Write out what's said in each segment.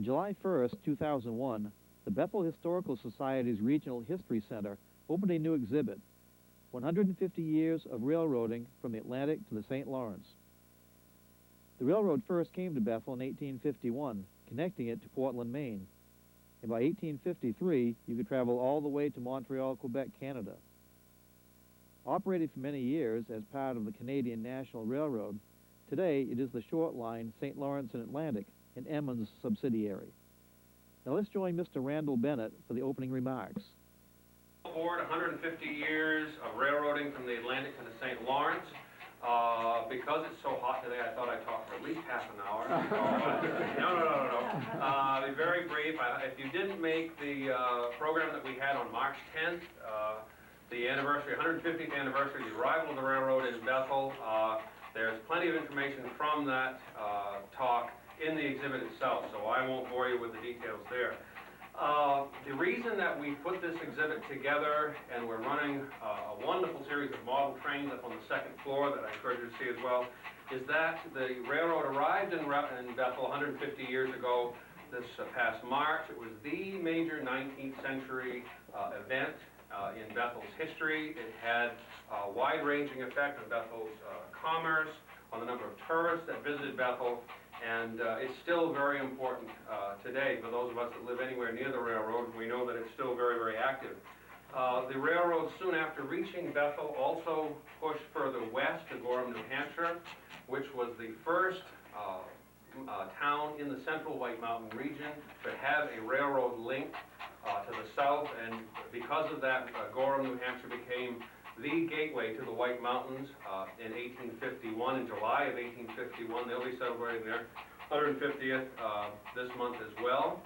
On July 1st, 2001, the Bethel Historical Society's Regional History Center opened a new exhibit, 150 Years of Railroading from the Atlantic to the St. Lawrence. The railroad first came to Bethel in 1851, connecting it to Portland, Maine. And by 1853, you could travel all the way to Montreal, Quebec, Canada. Operated for many years as part of the Canadian National Railroad, today it is the short line St. Lawrence and Atlantic, an Emmons subsidiary. Now let's join Mr. Randall Bennett for the opening remarks. Aboard 150 years of railroading from the Atlantic to the St. Lawrence. Because it's so hot today, I thought I'd talk for at least half an hour. No. I'll be very brief. If you didn't make the program that we had on March 10th, the anniversary, 150th anniversary of the arrival of the railroad in Bethel, there's plenty of information from that talk in the exhibit itself, so I won't bore you with the details there. The reason that we put this exhibit together, and we're running a wonderful series of model trains up on the second floor that I encourage you to see as well, is that the railroad arrived in Bethel 150 years ago this past March. It was the major 19th century event in Bethel's history. It had a wide-ranging effect on Bethel's commerce, on the number of tourists that visited Bethel, and it's still very important today. For those of us that live anywhere near the railroad, we know that it's still very, very active. The railroad, soon after reaching Bethel, also pushed further west to Gorham, New Hampshire, which was the first town in the central White Mountain region to have a railroad link to the south, and because of that, Gorham, New Hampshire became the gateway to the White Mountains in 1851, in July of 1851. They'll be celebrating their 150th this month as well.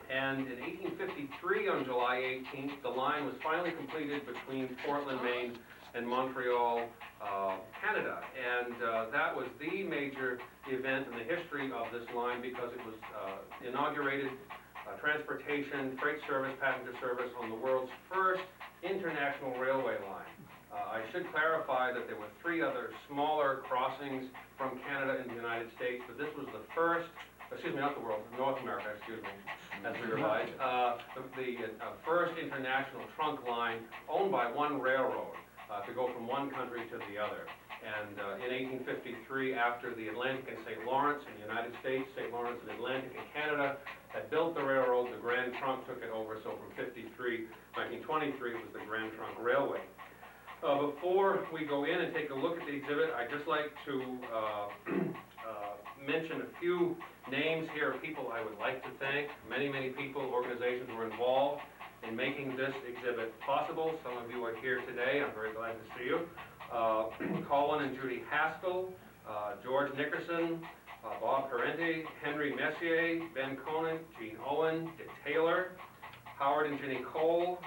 And in 1853, on July 18th, the line was finally completed between Portland, Maine and Montreal, Canada. And that was the major event in the history of this line because it was inaugurated transportation, freight service, passenger service on the world's first international railway line. I should clarify that there were 3 other smaller crossings from Canada into the United States, but this was the first, excuse me, not the world, North America, excuse me, as we realized, the first international trunk line owned by one railroad to go from one country to the other. And in 1853, after the Atlantic and St. Lawrence in the United States, St. Lawrence and Atlantic in Canada had built the railroad, the Grand Trunk took it over, so from 1923, it was the Grand Trunk Railway. Before we go in and take a look at the exhibit, I'd just like to mention a few names here of people I would like to thank. Many, many people, organizations were involved in making this exhibit possible. Some of you are here today. I'm very glad to see you. Colin and Judy Haskell, George Nickerson, Bob Parenti, Henry Messier, Ben Conant, Gene Owen, Dick Taylor, Howard and Jenny Cole,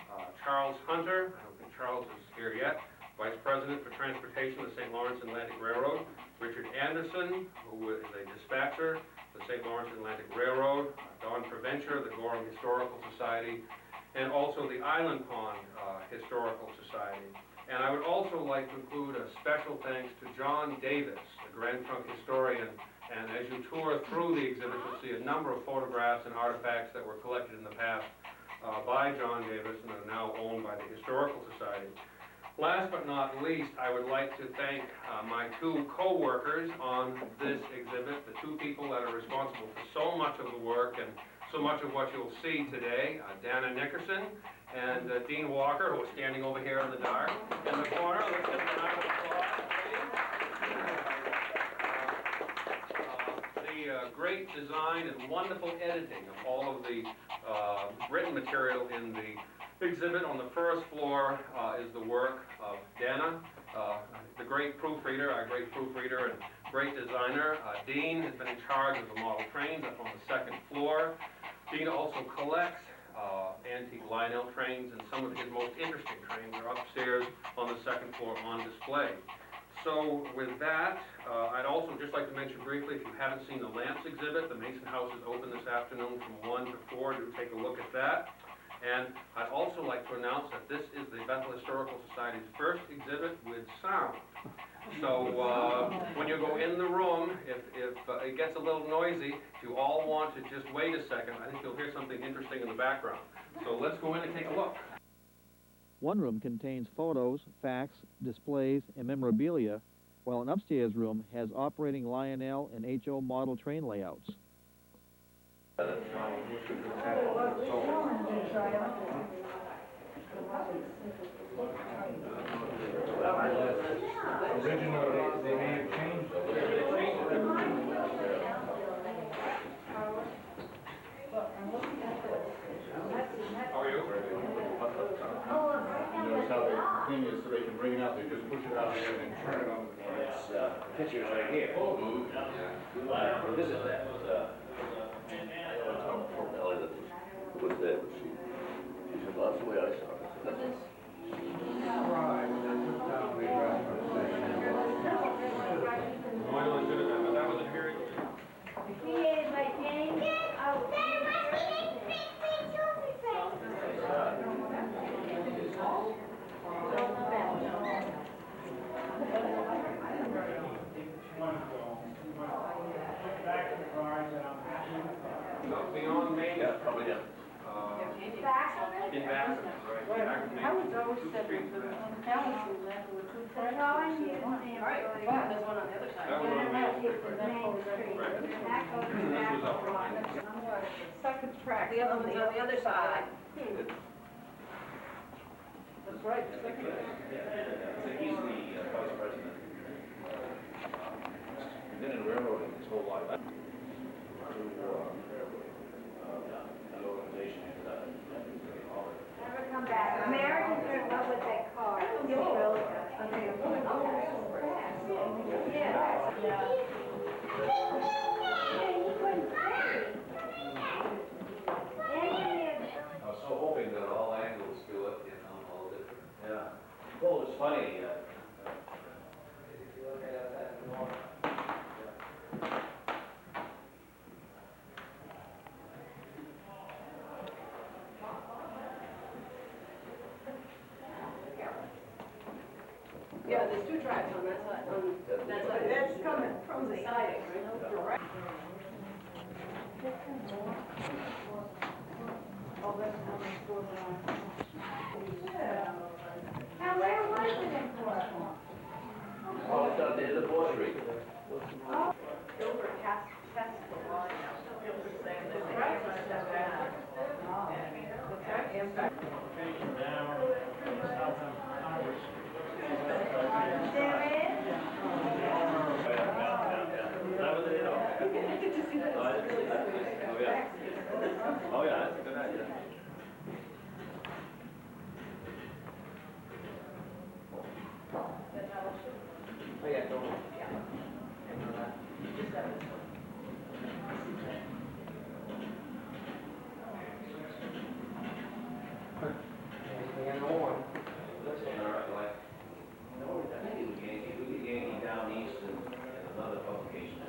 Charles Hunter, I don't think Charles is here yet, Vice President for Transportation of the St. Lawrence Atlantic Railroad, Richard Anderson, who is a dispatcher for the St. Lawrence Atlantic Railroad, Don Provencher, the Gorham Historical Society, and also the Island Pond Historical Society. And I would also like to include a special thanks to John Davis, the Grand Trunk historian. And as you tour through the exhibit, you'll see a number of photographs and artifacts that were collected in the past by John Davis and are now owned by the Historical Society. Last but not least, I would like to thank my 2 co-workers on this exhibit, the 2 people that are responsible for so much of the work and so much of what you'll see today, Dana Nickerson and Dean Walker, who is standing over here in the dark in the corner. Let's give them a round of applause, please. The great design and wonderful editing of all of the written material in the exhibit on the first floor is the work of Dana, the great proofreader, our great proofreader and great designer. Dean has been in charge of the model trains up on the second floor. Dean also collects antique Lionel trains, and some of his most interesting trains are upstairs on the second floor on display. So with that, I'd also just like to mention briefly, if you haven't seen the lamps exhibit, the Mason House is open this afternoon from 1 to 4. Do take a look at that. And I'd also like to announce that this is the Bethel Historical Society's first exhibit with sound. So when you go in the room, if it gets a little noisy, you all want to just wait a second. I think you'll hear something interesting in the background. So let's go in and take a look. One room contains photos, facts, displays, and memorabilia, while an upstairs room has operating Lionel and HO model train layouts. Originally, they may have changed it. How are you? Notice how they continue so they can bring it out, they just push it out there and then turn it on. It's pictures right here. Visit that. I told Ellie that was there, but she said, well, that's the way I saw it. Right, when they put down the That wasn't here. Beyond Main. Yeah, probably, yeah. In Bethel, right. I was always said that the Allison left with two friends. Right, but there's one on the other side. That was on Main Street, right. This was up behind. Second track. The other one's on the other side. That's right, the second track. So he's the vice president. He's been in railroading his whole life. The organization. Never come back. Americans are in love with that car. It's really good. I was so hoping that all angles do it, you know, all different. Yeah. Well, it's funny. Yeah, there's two tracks on that side, on that side. That's coming from the siding, right? Now, where was it in Portland? Oh, it's out there, the Bourgeois. Gilbert has the line now. Gilbert's saying that they have to step back. There is? Oh, yeah, that's a good idea. Oh, yeah, don't. Yankee down east and another publication.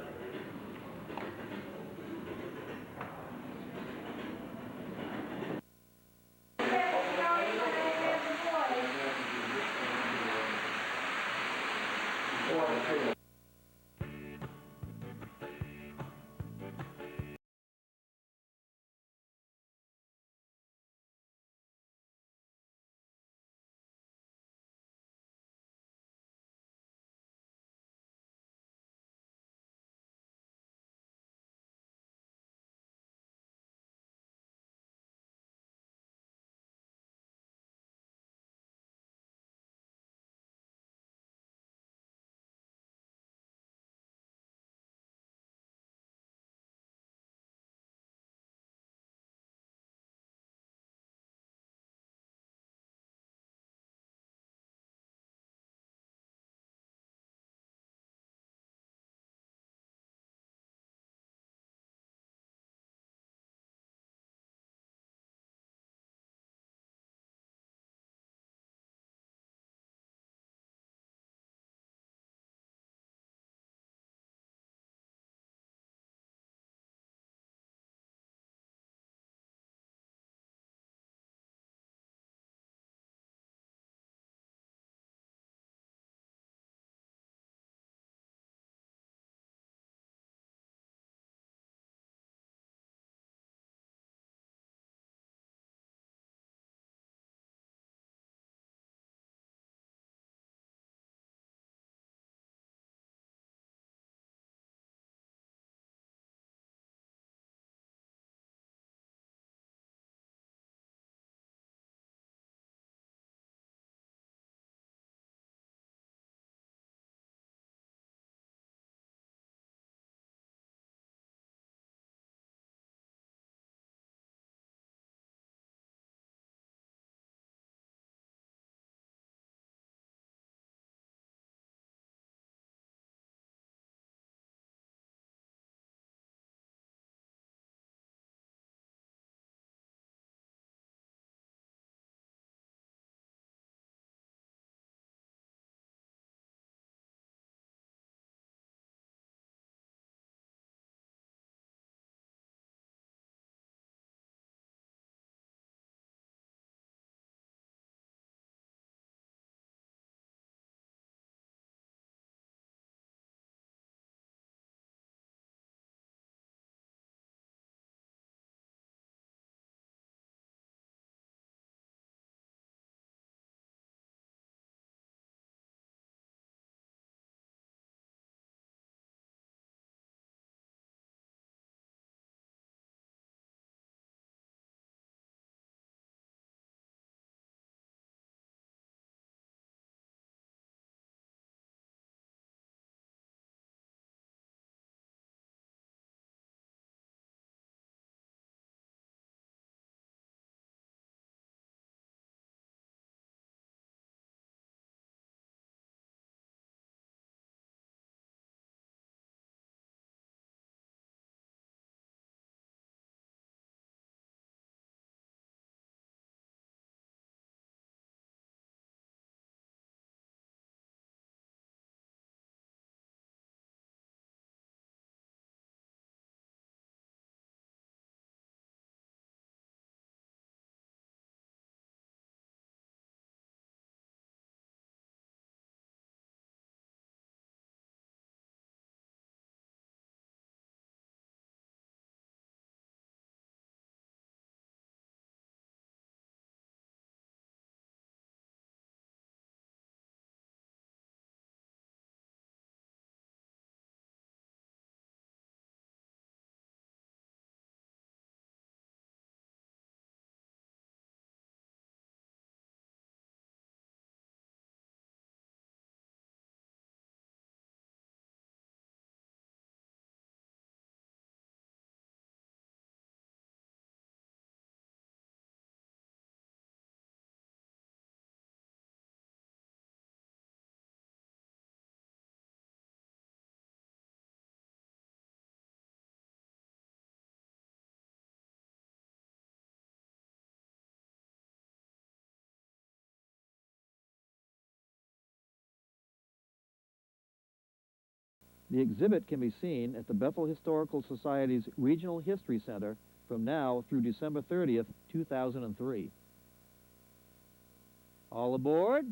The exhibit can be seen at the Bethel Historical Society's Regional History Center from now through December 30th, 2003. All aboard!